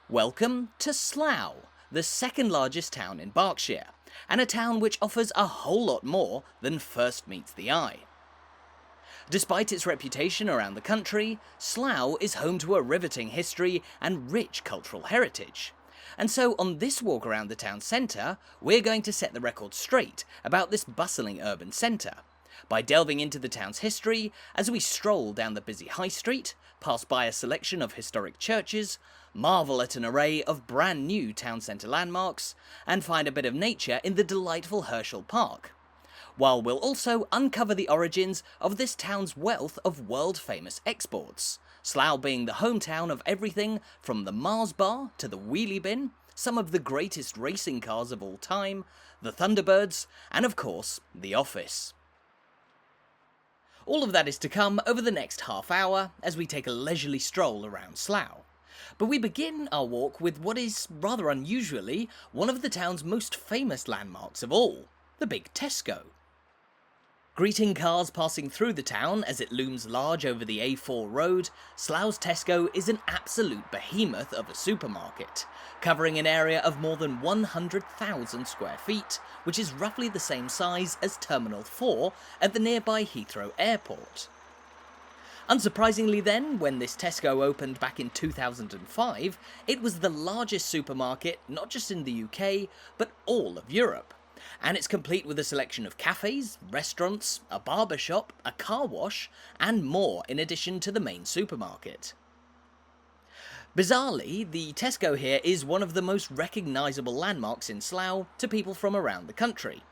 Welcome to Slough, the second largest town in Berkshire, and a town which offers a whole lot more than first meets the eye. Despite its reputation around the country, Slough is home to a riveting history and rich cultural heritage. And so on this walk around the town centre, we're going to set the record straight about this bustling urban centre, by delving into the town's history as we stroll down the busy High Street, pass by a selection of historic churches, marvel at an array of brand new town centre landmarks, and find a bit of nature in the delightful Herschel Park. While we'll also uncover the origins of this town's wealth of world-famous exports, Slough being the hometown of everything from the Mars bar to the wheelie bin, some of the greatest racing cars of all time, the Thunderbirds, and of course, The Office. All of that is to come over the next half hour as we take a leisurely stroll around Slough. But we begin our walk with what is, rather unusually, one of the town's most famous landmarks of all, the Big Tesco. Greeting cars passing through the town as it looms large over the A4 road, Slough's Tesco is an absolute behemoth of a supermarket, covering an area of more than 100,000 square feet, which is roughly the same size as Terminal 4 at the nearby Heathrow Airport. Unsurprisingly then, when this Tesco opened back in 2005, it was the largest supermarket not just in the UK, but all of Europe. And it's complete with a selection of cafes, restaurants, a barber shop, a car wash, and more in addition to the main supermarket. Bizarrely, the Tesco here is one of the most recognisable landmarks in Slough to people from around the country.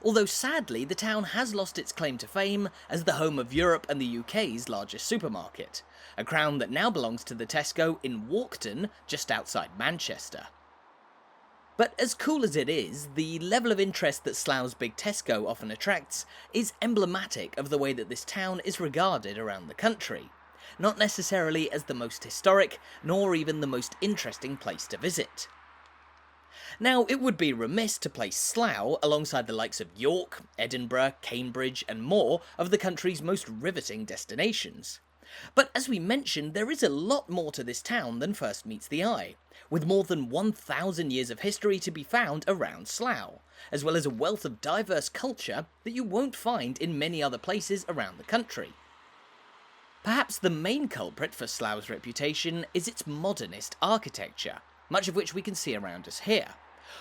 Although sadly, the town has lost its claim to fame as the home of Europe and the UK's largest supermarket, a crown that now belongs to the Tesco in Walkden, just outside Manchester. But as cool as it is, the level of interest that Slough's Big Tesco often attracts is emblematic of the way that this town is regarded around the country, not necessarily as the most historic, nor even the most interesting place to visit. Now, it would be remiss to place Slough alongside the likes of York, Edinburgh, Cambridge, and more of the country's most riveting destinations. But as we mentioned, there is a lot more to this town than first meets the eye, with more than 1,000 years of history to be found around Slough, as well as a wealth of diverse culture that you won't find in many other places around the country. Perhaps the main culprit for Slough's reputation is its modernist architecture, much of which we can see around us here.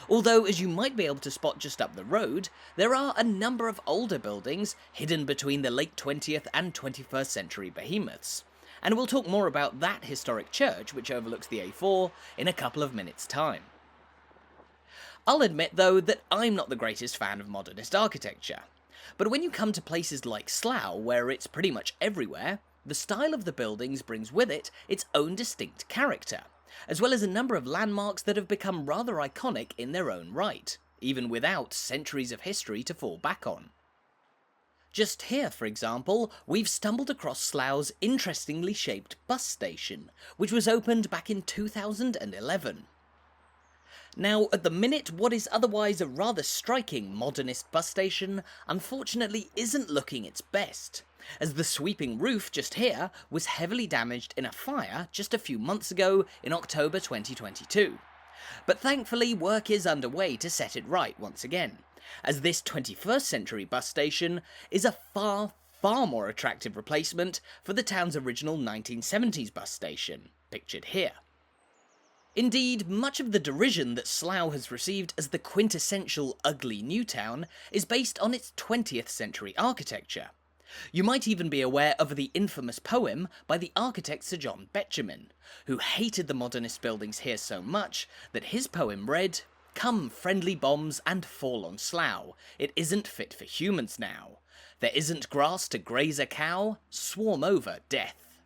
Although, as you might be able to spot just up the road, there are a number of older buildings hidden between the late 20th and 21st century behemoths, and we'll talk more about that historic church which overlooks the A4 in a couple of minutes' time. I'll admit though that I'm not the greatest fan of modernist architecture, but when you come to places like Slough where it's pretty much everywhere, the style of the buildings brings with it its own distinct character, as well as a number of landmarks that have become rather iconic in their own right, even without centuries of history to fall back on. Just here, for example, we've stumbled across Slough's interestingly shaped bus station, which was opened back in 2011. Now, at the minute, what is otherwise a rather striking modernist bus station unfortunately isn't looking its best, as the sweeping roof just here was heavily damaged in a fire just a few months ago in October 2022. But thankfully work is underway to set it right once again, as this 21st century bus station is a far more attractive replacement for the town's original 1970s bus station, pictured here. Indeed, much of the derision that Slough has received as the quintessential ugly new town is based on its 20th century architecture. You might even be aware of the infamous poem by the architect Sir John Betjeman, who hated the modernist buildings here so much that his poem read, "Come, friendly bombs, and fall on Slough. It isn't fit for humans now. There isn't grass to graze a cow. Swarm over death."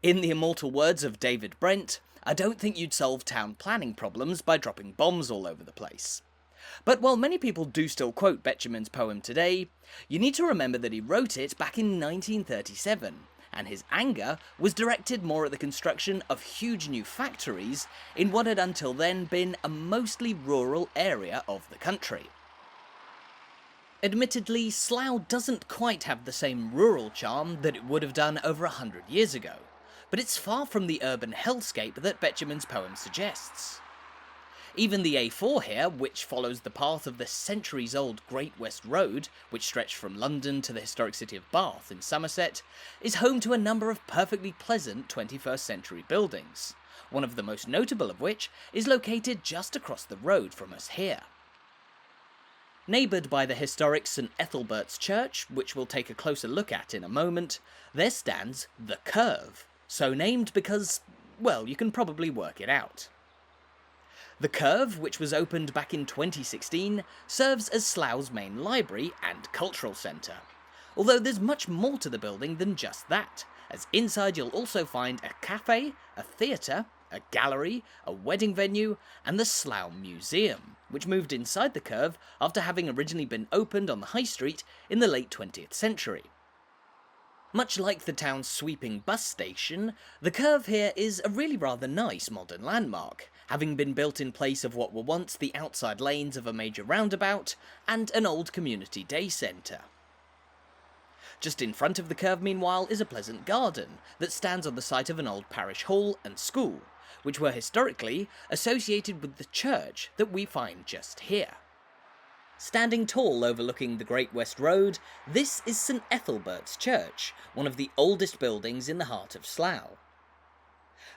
In the immortal words of David Brent, I don't think you'd solve town planning problems by dropping bombs all over the place. But while many people do still quote Betjeman's poem today, you need to remember that he wrote it back in 1937, and his anger was directed more at the construction of huge new factories in what had until then been a mostly rural area of the country. Admittedly, Slough doesn't quite have the same rural charm that it would have done over 100 years ago, but it's far from the urban hellscape that Betjeman's poem suggests. Even the A4 here, which follows the path of the centuries-old Great West Road, which stretched from London to the historic city of Bath in Somerset, is home to a number of perfectly pleasant 21st century buildings, one of the most notable of which is located just across the road from us here. Neighboured by the historic St Ethelbert's Church, which we'll take a closer look at in a moment, there stands The Curve, so named because, well, you can probably work it out. The Curve, which was opened back in 2016, serves as Slough's main library and cultural centre, although there's much more to the building than just that, as inside you'll also find a cafe, a theatre, a gallery, a wedding venue, and the Slough Museum, which moved inside the Curve after having originally been opened on the High Street in the late 20th century. Much like the town's sweeping bus station, the Curve here is a really rather nice modern landmark, having been built in place of what were once the outside lanes of a major roundabout and an old community day centre. Just in front of the Curve, meanwhile, is a pleasant garden that stands on the site of an old parish hall and school, which were historically associated with the church that we find just here. Standing tall overlooking the Great West Road, this is St Ethelbert's Church, one of the oldest buildings in the heart of Slough.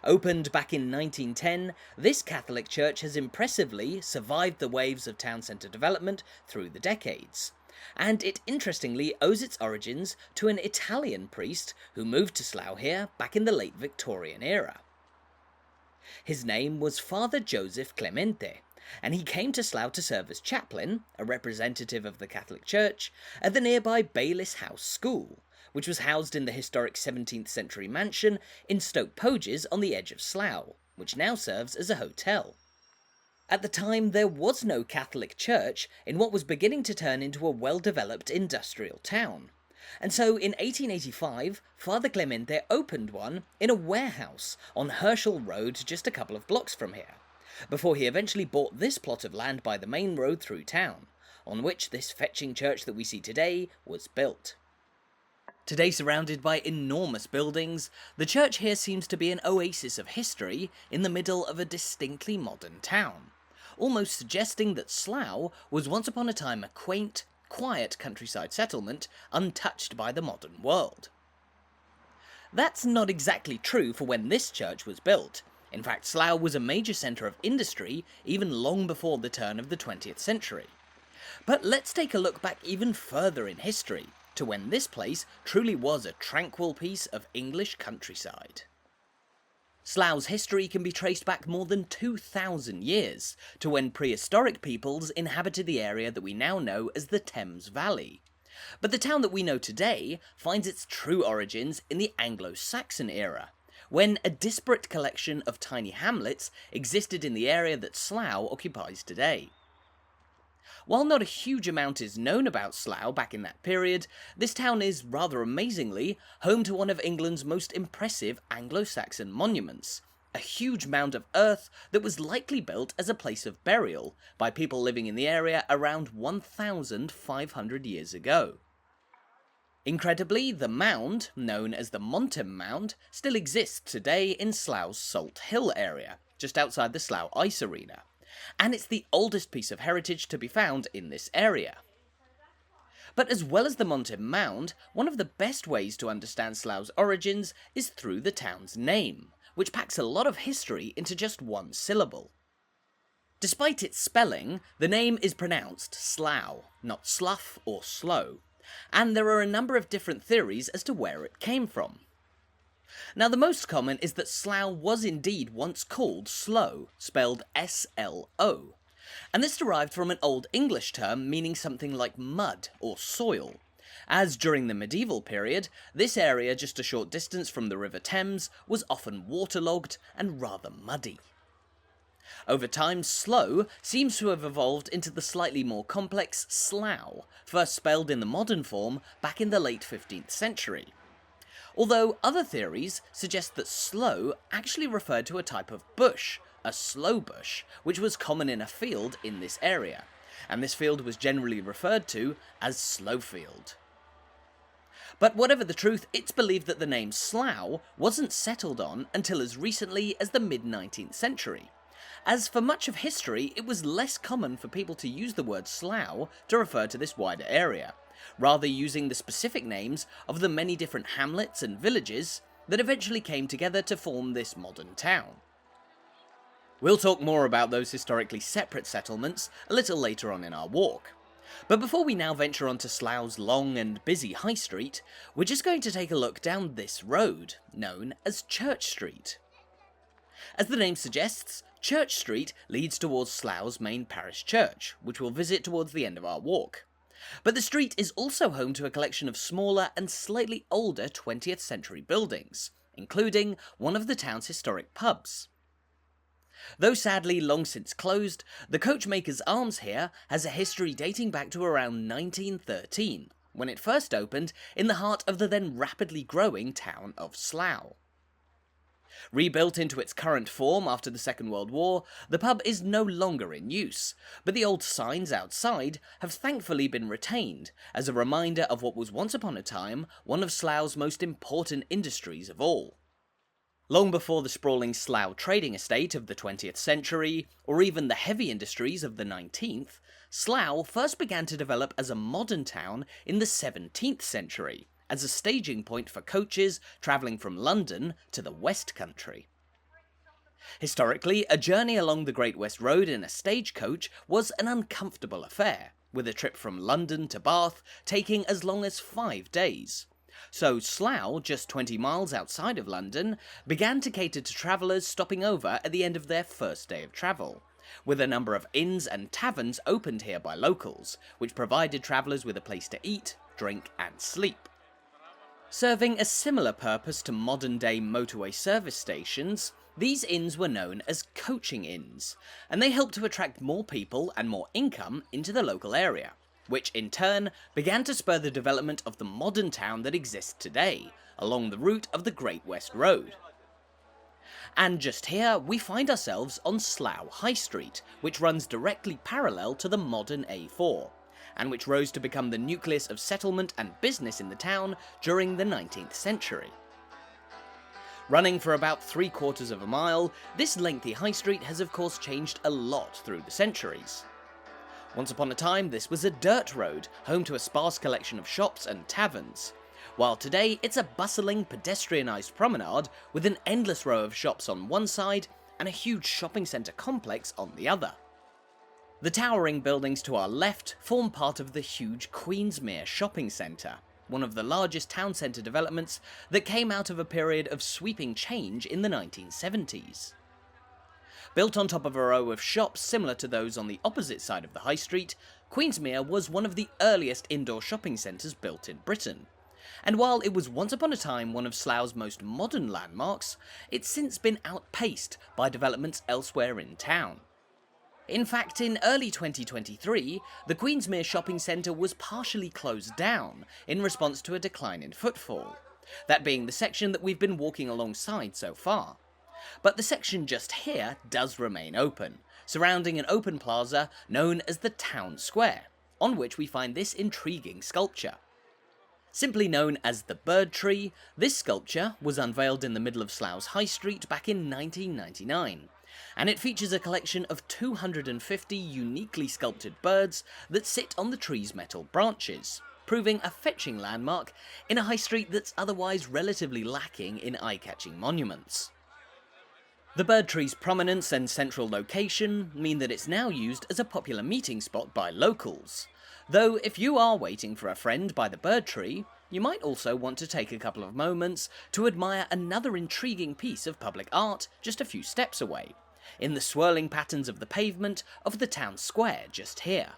Opened back in 1910, this Catholic church has impressively survived the waves of town centre development through the decades, and it interestingly owes its origins to an Italian priest who moved to Slough here back in the late Victorian era. His name was Father Joseph Clemente, and he came to Slough to serve as chaplain, a representative of the Catholic Church, at the nearby Baylis House School, which was housed in the historic 17th century mansion in Stoke Poges on the edge of Slough, which now serves as a hotel. At the time, there was no Catholic church in what was beginning to turn into a well-developed industrial town, and so in 1885, Father Clemente opened one in a warehouse on Herschel Road just a couple of blocks from here, before he eventually bought this plot of land by the main road through town, on which this fetching church that we see today was built. Today surrounded by enormous buildings, the church here seems to be an oasis of history in the middle of a distinctly modern town, almost suggesting that Slough was once upon a time a quaint, quiet countryside settlement untouched by the modern world. That's not exactly true for when this church was built. In fact, Slough was a major centre of industry even long before the turn of the 20th century. But let's take a look back even further in history, to when this place truly was a tranquil piece of English countryside. Slough's history can be traced back more than 2,000 years, to when prehistoric peoples inhabited the area that we now know as the Thames Valley. But the town that we know today finds its true origins in the Anglo-Saxon era, when a disparate collection of tiny hamlets existed in the area that Slough occupies today. While not a huge amount is known about Slough back in that period, this town is, rather amazingly, home to one of England's most impressive Anglo-Saxon monuments, a huge mound of earth that was likely built as a place of burial by people living in the area around 1,500 years ago. Incredibly, the mound, known as the Montem Mound, still exists today in Slough's Salt Hill area, just outside the Slough Ice Arena, and it's the oldest piece of heritage to be found in this area. But as well as the Montem Mound, one of the best ways to understand Slough's origins is through the town's name, which packs a lot of history into just one syllable. Despite its spelling, the name is pronounced Slough, not Slough or Slow, and there are a number of different theories as to where it came from. Now, the most common is that Slough was indeed once called Slough, spelled S-L-O, and this derived from an Old English term meaning something like mud or soil, as during the medieval period, this area just a short distance from the River Thames was often waterlogged and rather muddy. Over time, Slough seems to have evolved into the slightly more complex Slough, first spelled in the modern form back in the late 15th century. Although other theories suggest that sloe actually referred to a type of bush, a sloe bush, which was common in a field in this area, and this field was generally referred to as Slowfield. But whatever the truth, it's believed that the name Slough wasn't settled on until as recently as the mid-19th century. As for much of history, it was less common for people to use the word Slough to refer to this wider area, rather using the specific names of the many different hamlets and villages that eventually came together to form this modern town. We'll talk more about those historically separate settlements a little later on in our walk. But before we now venture onto Slough's long and busy High Street, we're just going to take a look down this road, known as Church Street. As the name suggests, Church Street leads towards Slough's main parish church, which we'll visit towards the end of our walk. But the street is also home to a collection of smaller and slightly older 20th century buildings, including one of the town's historic pubs. Though sadly long since closed, the Coachmakers Arms here has a history dating back to around 1913, when it first opened in the heart of the then rapidly growing town of Slough. Rebuilt into its current form after the Second World War, the pub is no longer in use, but the old signs outside have thankfully been retained as a reminder of what was once upon a time one of Slough's most important industries of all. Long before the sprawling Slough trading estate of the 20th century, or even the heavy industries of the 19th, Slough first began to develop as a modern town in the 17th century, as a staging point for coaches travelling from London to the West Country. Historically, a journey along the Great West Road in a stagecoach was an uncomfortable affair, with a trip from London to Bath taking as long as 5 days. So Slough, just 20 miles outside of London, began to cater to travellers stopping over at the end of their first day of travel, with a number of inns and taverns opened here by locals, which provided travellers with a place to eat, drink and sleep. Serving a similar purpose to modern-day motorway service stations, these inns were known as coaching inns, and they helped to attract more people and more income into the local area, which in turn began to spur the development of the modern town that exists today, along the route of the Great West Road. And just here, we find ourselves on Slough High Street, which runs directly parallel to the modern A4, and which rose to become the nucleus of settlement and business in the town during the 19th century. Running for about 3/4 of a mile, this lengthy high street has of course changed a lot through the centuries. Once upon a time, this was a dirt road, home to a sparse collection of shops and taverns, while today it's a bustling pedestrianised promenade with an endless row of shops on one side and a huge shopping centre complex on the other. The towering buildings to our left form part of the huge Queensmere Shopping Centre, one of the largest town centre developments that came out of a period of sweeping change in the 1970s. Built on top of a row of shops similar to those on the opposite side of the high street, Queensmere was one of the earliest indoor shopping centres built in Britain. And while it was once upon a time one of Slough's most modern landmarks, it's since been outpaced by developments elsewhere in town. In fact, in early 2023, the Queensmere Shopping Centre was partially closed down in response to a decline in footfall, that being the section that we've been walking alongside so far. But the section just here does remain open, surrounding an open plaza known as the Town Square, on which we find this intriguing sculpture. Simply known as the Bird Tree, this sculpture was unveiled in the middle of Slough's High Street back in 1999, and it features a collection of 250 uniquely sculpted birds that sit on the tree's metal branches, proving a fetching landmark in a high street that's otherwise relatively lacking in eye-catching monuments. The bird tree's prominence and central location mean that it's now used as a popular meeting spot by locals, though if you are waiting for a friend by the bird tree, you might also want to take a couple of moments to admire another intriguing piece of public art just a few steps away, in the swirling patterns of the pavement of the town square just here.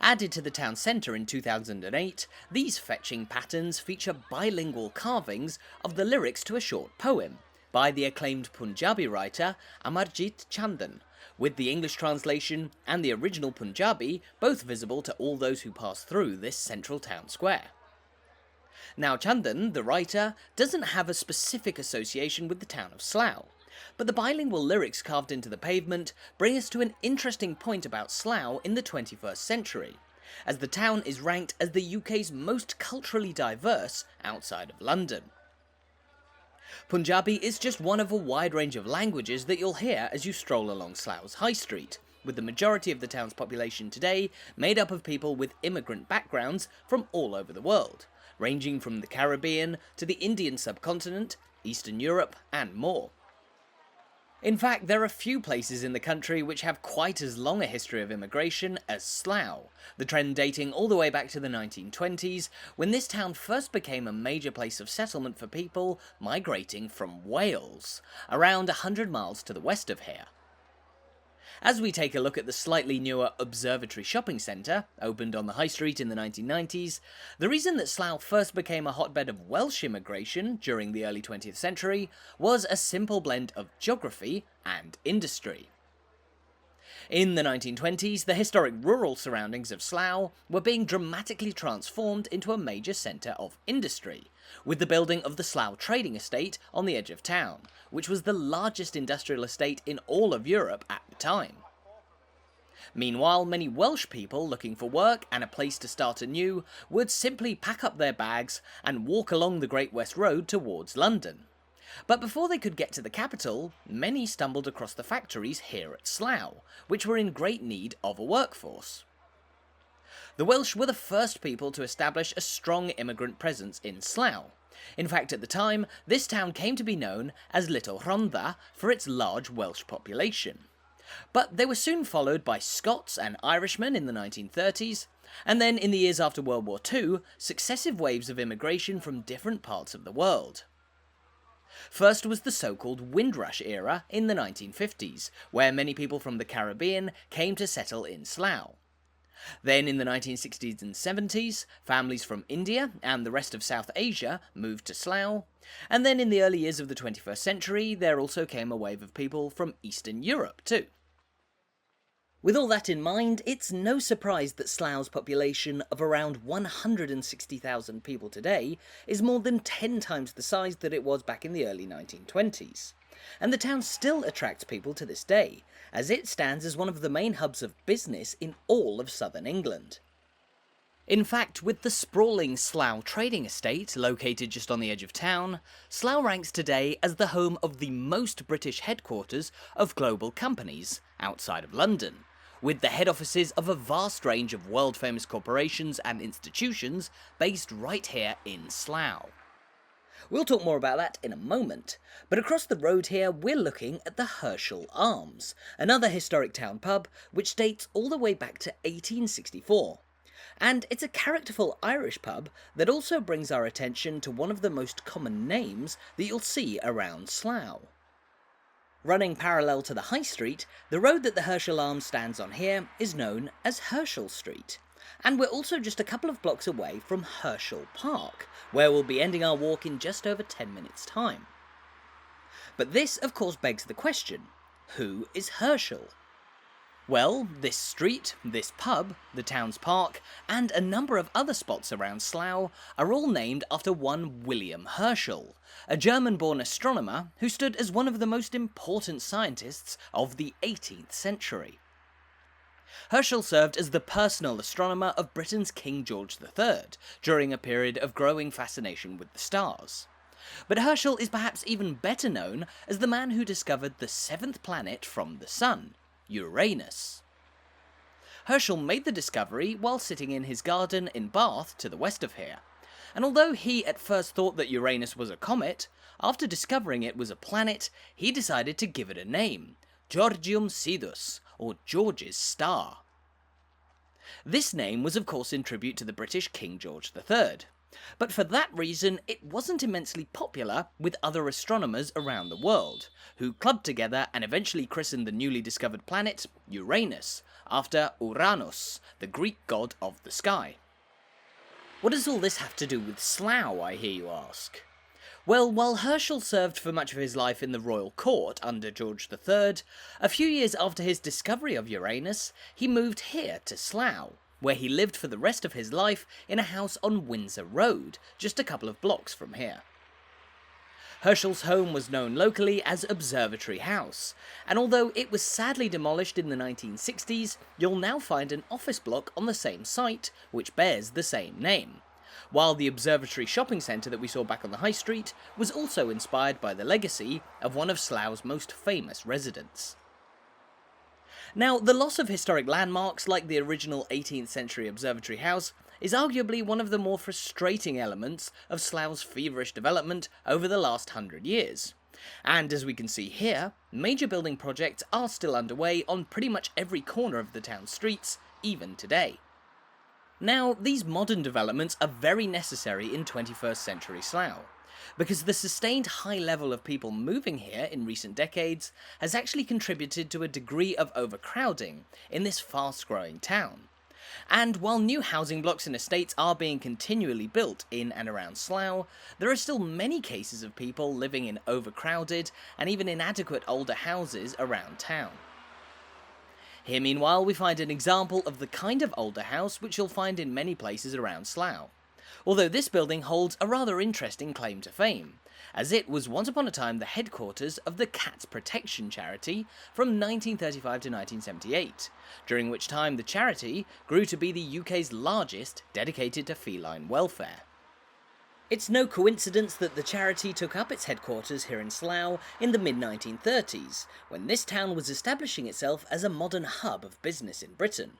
Added to the town centre in 2008, these fetching patterns feature bilingual carvings of the lyrics to a short poem by the acclaimed Punjabi writer Amarjit Chandan, with the English translation and the original Punjabi both visible to all those who pass through this central town square. Now Chandan, the writer, doesn't have a specific association with the town of Slough, but the bilingual lyrics carved into the pavement bring us to an interesting point about Slough in the 21st century, as the town is ranked as the UK's most culturally diverse outside of London. Punjabi is just one of a wide range of languages that you'll hear as you stroll along Slough's High Street, with the majority of the town's population today made up of people with immigrant backgrounds from all over the world, ranging from the Caribbean to the Indian subcontinent, Eastern Europe, and more. In fact, there are few places in the country which have quite as long a history of immigration as Slough, the trend dating all the way back to the 1920s, when this town first became a major place of settlement for people migrating from Wales, around 100 miles to the west of here. As we take a look at the slightly newer Observatory Shopping Centre, opened on the High Street in the 1990s, the reason that Slough first became a hotbed of Welsh immigration during the early 20th century was a simple blend of geography and industry. In the 1920s, the historic rural surroundings of Slough were being dramatically transformed into a major centre of industry, with the building of the Slough Trading Estate on the edge of town, which was the largest industrial estate in all of Europe at the time. Meanwhile, many Welsh people looking for work and a place to start anew would simply pack up their bags and walk along the Great West Road towards London. But before they could get to the capital, many stumbled across the factories here at Slough, which were in great need of a workforce. The Welsh were the first people to establish a strong immigrant presence in Slough. In fact, at the time, this town came to be known as Little Rhondda for its large Welsh population. But they were soon followed by Scots and Irishmen in the 1930s, and then in the years after World War II, successive waves of immigration from different parts of the world. First was the so-called Windrush era in the 1950s, where many people from the Caribbean came to settle in Slough. Then in the 1960s and 70s, families from India and the rest of South Asia moved to Slough, and then in the early years of the 21st century there also came a wave of people from Eastern Europe too. With all that in mind, it's no surprise that Slough's population of around 160,000 people today is more than 10 times the size that it was back in the early 1920s. And the town still attracts people to this day, as it stands as one of the main hubs of business in all of southern England. In fact, with the sprawling Slough Trading Estate located just on the edge of town, Slough ranks today as the home of the most British headquarters of global companies outside of London, with the head offices of a vast range of world-famous corporations and institutions based right here in Slough. We'll talk more about that in a moment, but across the road here we're looking at the Herschel Arms, another historic town pub which dates all the way back to 1864. And it's a characterful Irish pub that also brings our attention to one of the most common names that you'll see around Slough. Running parallel to the High Street, the road that the Herschel Arms stands on here is known as Herschel Street. And we're also just a couple of blocks away from Herschel Park, where we'll be ending our walk in just over 10 minutes' time. But this, of course, begs the question, who is Herschel? Well, this street, this pub, the town's park, and a number of other spots around Slough are all named after one William Herschel, a German-born astronomer who stood as one of the most important scientists of the 18th century. Herschel served as the personal astronomer of Britain's King George III during a period of growing fascination with the stars. But Herschel is perhaps even better known as the man who discovered the seventh planet from the Sun, Uranus. Herschel made the discovery while sitting in his garden in Bath to the west of here, and although he at first thought that Uranus was a comet, after discovering it was a planet, he decided to give it a name, Georgium Sidus, or George's Star. This name was of course in tribute to the British King George III, but for that reason it wasn't immensely popular with other astronomers around the world, who clubbed together and eventually christened the newly discovered planet Uranus, after Uranus, the Greek god of the sky. What does all this have to do with Slough, I hear you ask? Well, while Herschel served for much of his life in the royal court under George III, a few years after his discovery of Uranus, he moved here to Slough, where he lived for the rest of his life in a house on Windsor Road, just a couple of blocks from here. Herschel's home was known locally as Observatory House, and although it was sadly demolished in the 1960s, you'll now find an office block on the same site, which bears the same name. While the Observatory Shopping Centre that we saw back on the High Street was also inspired by the legacy of one of Slough's most famous residents. Now, the loss of historic landmarks like the original 18th century Observatory House is arguably one of the more frustrating elements of Slough's feverish development over the last 100 years. And as we can see here, major building projects are still underway on pretty much every corner of the town streets, even today. Now, these modern developments are very necessary in 21st century Slough, because the sustained high level of people moving here in recent decades has actually contributed to a degree of overcrowding in this fast-growing town. And while new housing blocks and estates are being continually built in and around Slough, there are still many cases of people living in overcrowded and even inadequate older houses around town. Here meanwhile we find an example of the kind of older house which you'll find in many places around Slough, although this building holds a rather interesting claim to fame, as it was once upon a time the headquarters of the Cats Protection Charity from 1935 to 1978, during which time the charity grew to be the UK's largest dedicated to feline welfare. It's no coincidence that the charity took up its headquarters here in Slough in the mid-1930s, when this town was establishing itself as a modern hub of business in Britain.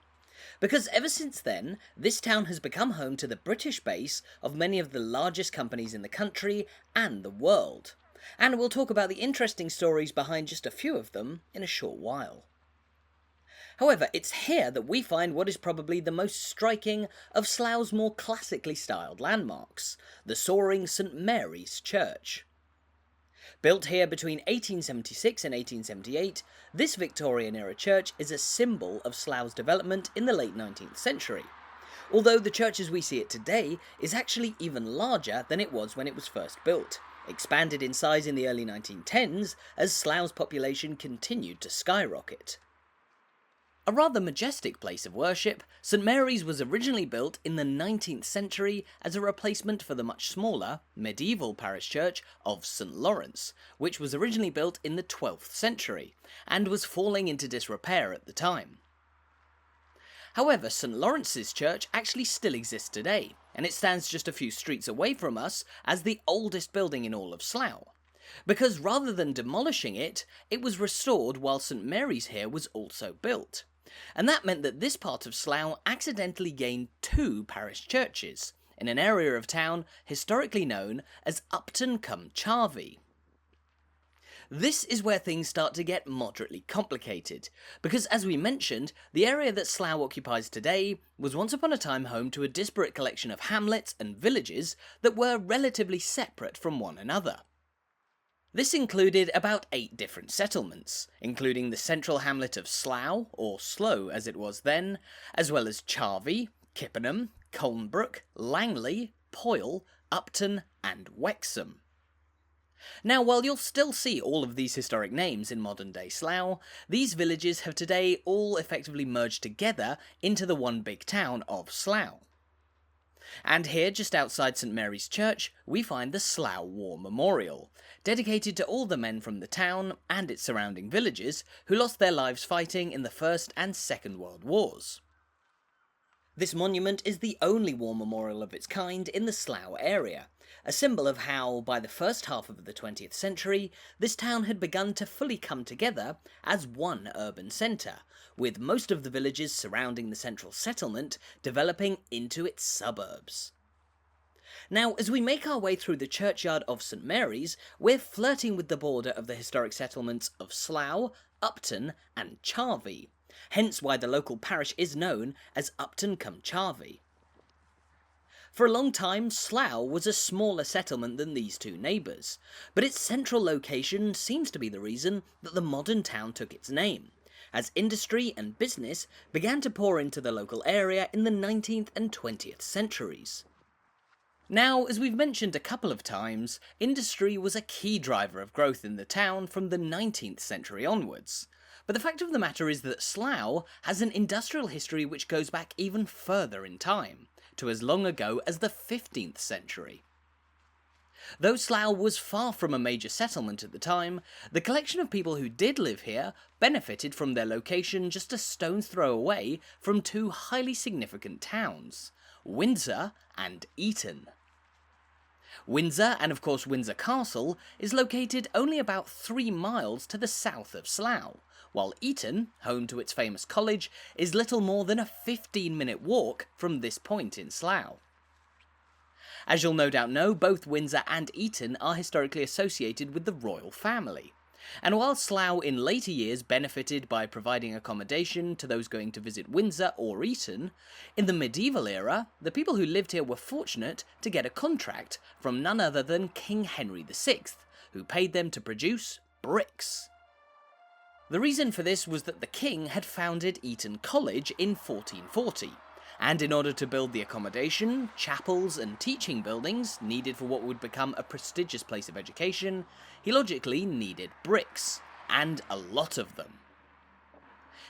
Because ever since then, this town has become home to the British base of many of the largest companies in the country and the world. And we'll talk about the interesting stories behind just a few of them in a short while. However, it's here that we find what is probably the most striking of Slough's more classically styled landmarks, the soaring St Mary's Church. Built here between 1876 and 1878, this Victorian-era church is a symbol of Slough's development in the late 19th century, although the church as we see it today is actually even larger than it was when it was first built, expanded in size in the early 1910s as Slough's population continued to skyrocket. A rather majestic place of worship, St Mary's was originally built in the 19th century as a replacement for the much smaller, medieval parish church of St Lawrence, which was originally built in the 12th century, and was falling into disrepair at the time. However, St Lawrence's church actually still exists today, and it stands just a few streets away from us as the oldest building in all of Slough. Because rather than demolishing it, it was restored while St Mary's here was also built. And that meant that this part of Slough accidentally gained two parish churches, in an area of town historically known as Upton cum Charvey. This is where things start to get moderately complicated, because as we mentioned, the area that Slough occupies today was once upon a time home to a disparate collection of hamlets and villages that were relatively separate from one another. This included about 8 different settlements, including the central hamlet of Slough, or Slough as it was then, as well as Charvey, Kippenham, Colnbrook, Langley, Poyle, Upton and Wexham. Now, while you'll still see all of these historic names in modern-day Slough, these villages have today all effectively merged together into the one big town of Slough. And here, just outside St Mary's Church, we find the Slough War Memorial, dedicated to all the men from the town and its surrounding villages who lost their lives fighting in the First and Second World Wars. This monument is the only war memorial of its kind in the Slough area, a symbol of how, by the first half of the 20th century, this town had begun to fully come together as one urban centre, with most of the villages surrounding the central settlement developing into its suburbs. Now, as we make our way through the churchyard of St Mary's, we're flirting with the border of the historic settlements of Slough, Upton and Charvey, hence why the local parish is known as Upton cum Charvey. For a long time, Slough was a smaller settlement than these two neighbours, but its central location seems to be the reason that the modern town took its name, as industry and business began to pour into the local area in the 19th and 20th centuries. Now, as we've mentioned a couple of times, industry was a key driver of growth in the town from the 19th century onwards. But the fact of the matter is that Slough has an industrial history which goes back even further in time, to as long ago as the 15th century. Though Slough was far from a major settlement at the time, the collection of people who did live here benefited from their location just a stone's throw away from two highly significant towns, Windsor and Eton. Windsor, and of course Windsor Castle, is located only about 3 miles to the south of Slough, while Eton, home to its famous college, is little more than a 15-minute walk from this point in Slough. As you'll no doubt know, both Windsor and Eton are historically associated with the royal family. And while Slough in later years benefited by providing accommodation to those going to visit Windsor or Eton, in the medieval era, the people who lived here were fortunate to get a contract from none other than King Henry VI, who paid them to produce bricks. The reason for this was that the king had founded Eton College in 1440, and in order to build the accommodation, chapels and teaching buildings needed for what would become a prestigious place of education, he logically needed bricks, and a lot of them.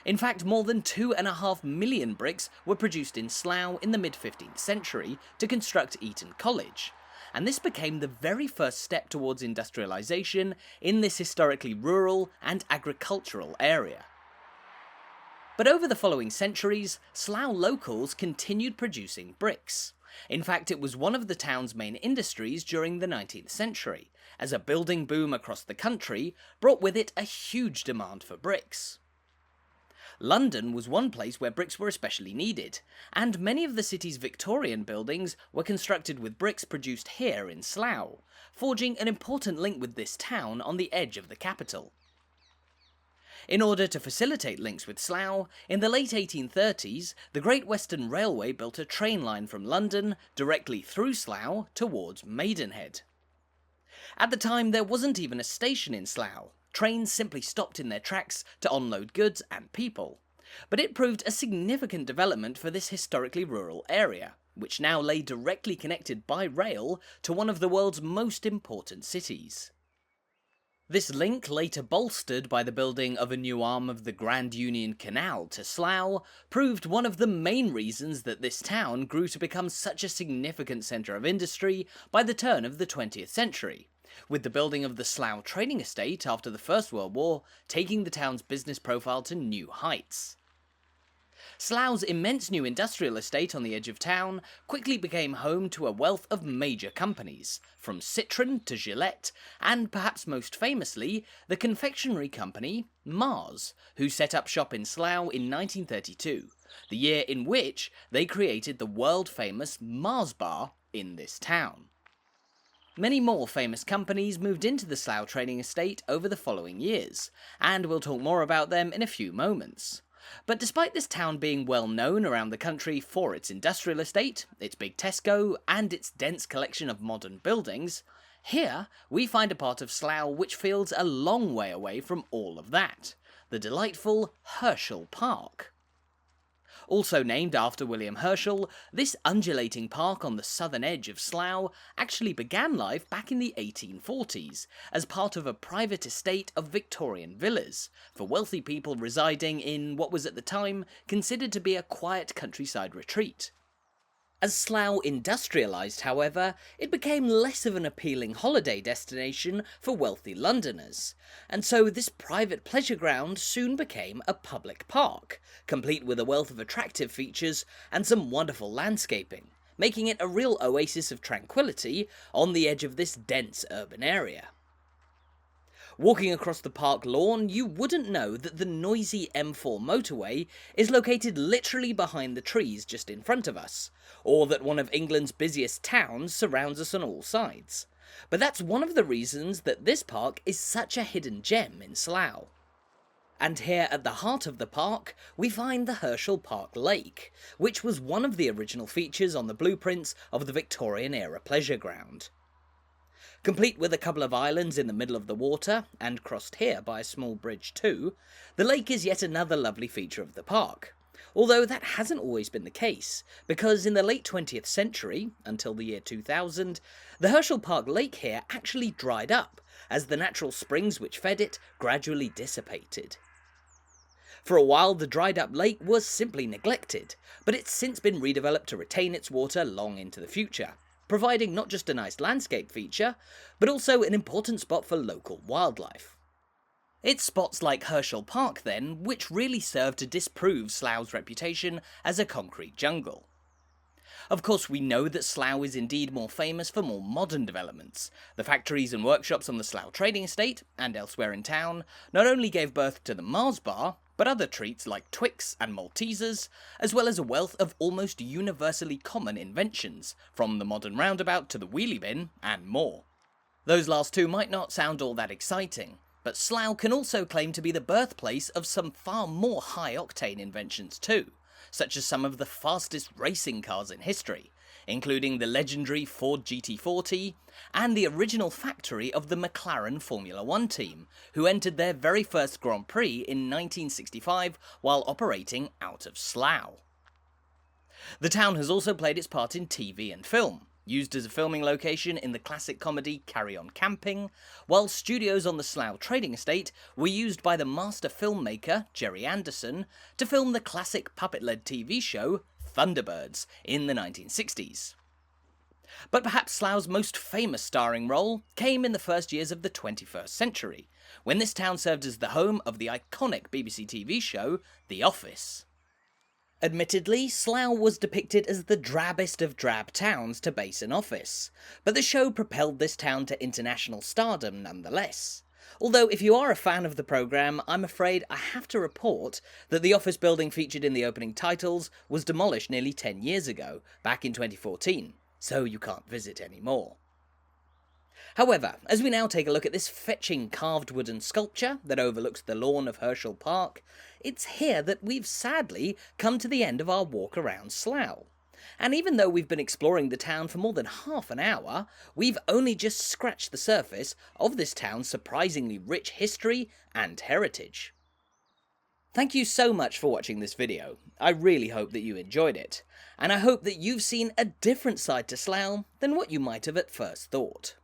In fact, more than 2.5 million bricks were produced in Slough in the mid-15th century to construct Eton College, and this became the very first step towards industrialisation in this historically rural and agricultural area. But over the following centuries, Slough locals continued producing bricks. In fact, it was one of the town's main industries during the 19th century, as a building boom across the country brought with it a huge demand for bricks. London was one place where bricks were especially needed, and many of the city's Victorian buildings were constructed with bricks produced here in Slough, forging an important link with this town on the edge of the capital. In order to facilitate links with Slough, in the late 1830s, the Great Western Railway built a train line from London directly through Slough towards Maidenhead. At the time, there wasn't even a station in Slough. Trains simply stopped in their tracks to unload goods and people. But it proved a significant development for this historically rural area, which now lay directly connected by rail to one of the world's most important cities. This link, later bolstered by the building of a new arm of the Grand Union Canal to Slough, proved one of the main reasons that this town grew to become such a significant centre of industry by the turn of the 20th century, with the building of the Slough Trading Estate after the First World War taking the town's business profile to new heights. Slough's immense new industrial estate on the edge of town quickly became home to a wealth of major companies, from Citroën to Gillette, and perhaps most famously, the confectionery company Mars, who set up shop in Slough in 1932, the year in which they created the world-famous Mars bar in this town. Many more famous companies moved into the Slough trading estate over the following years, and we'll talk more about them in a few moments. But despite this town being well known around the country for its industrial estate, its big Tesco, and its dense collection of modern buildings, here we find a part of Slough which feels a long way away from all of that, the delightful Herschel Park. Also named after William Herschel, this undulating park on the southern edge of Slough actually began life back in the 1840s as part of a private estate of Victorian villas for wealthy people residing in what was at the time considered to be a quiet countryside retreat. As Slough industrialised, however, it became less of an appealing holiday destination for wealthy Londoners, and so this private pleasure ground soon became a public park, complete with a wealth of attractive features and some wonderful landscaping, making it a real oasis of tranquility on the edge of this dense urban area. Walking across the park lawn, you wouldn't know that the noisy M4 motorway is located literally behind the trees just in front of us, or that one of England's busiest towns surrounds us on all sides. But that's one of the reasons that this park is such a hidden gem in Slough. And here at the heart of the park, we find the Herschel Park Lake, which was one of the original features on the blueprints of the Victorian-era pleasure ground. Complete with a couple of islands in the middle of the water, and crossed here by a small bridge too, the lake is yet another lovely feature of the park. Although that hasn't always been the case, because in the late 20th century, until the year 2000, the Herschel Park Lake here actually dried up, as the natural springs which fed it gradually dissipated. For a while the dried up lake was simply neglected, but it's since been redeveloped to retain its water long into the future. providing not just a nice landscape feature, but also an important spot for local wildlife. It's spots like Herschel Park, then, which really serve to disprove Slough's reputation as a concrete jungle. Of course, we know that Slough is indeed more famous for more modern developments. The factories and workshops on the Slough trading estate, and elsewhere in town, not only gave birth to the Mars bar, but other treats like Twix and Maltesers, as well as a wealth of almost universally common inventions, from the modern roundabout to the wheelie bin, and more. Those last two might not sound all that exciting, but Slough can also claim to be the birthplace of some far more high-octane inventions too, such as some of the fastest racing cars in history, including the legendary Ford GT40 and the original factory of the McLaren Formula 1 team, who entered their very first Grand Prix in 1965 while operating out of Slough. The town has also played its part in TV and film, used as a filming location in the classic comedy Carry On Camping, while studios on the Slough trading estate were used by the master filmmaker Gerry Anderson to film the classic puppet-led TV show Thunderbirds in the 1960s. But perhaps Slough's most famous starring role came in the first years of the 21st century, when this town served as the home of the iconic BBC TV show The Office. Admittedly, Slough was depicted as the drabbest of drab towns to base an office, but the show propelled this town to international stardom nonetheless. Although if you are a fan of the programme, I'm afraid I have to report that the office building featured in the opening titles was demolished nearly 10 years ago, back in 2014, so you can't visit anymore. However, as we now take a look at this fetching carved wooden sculpture that overlooks the lawn of Herschel Park, it's here that we've sadly come to the end of our walk around Slough. And even though we've been exploring the town for more than half an hour, we've only just scratched the surface of this town's surprisingly rich history and heritage. Thank you so much for watching this video. I really hope that you enjoyed it, and I hope that you've seen a different side to Slough than what you might have at first thought.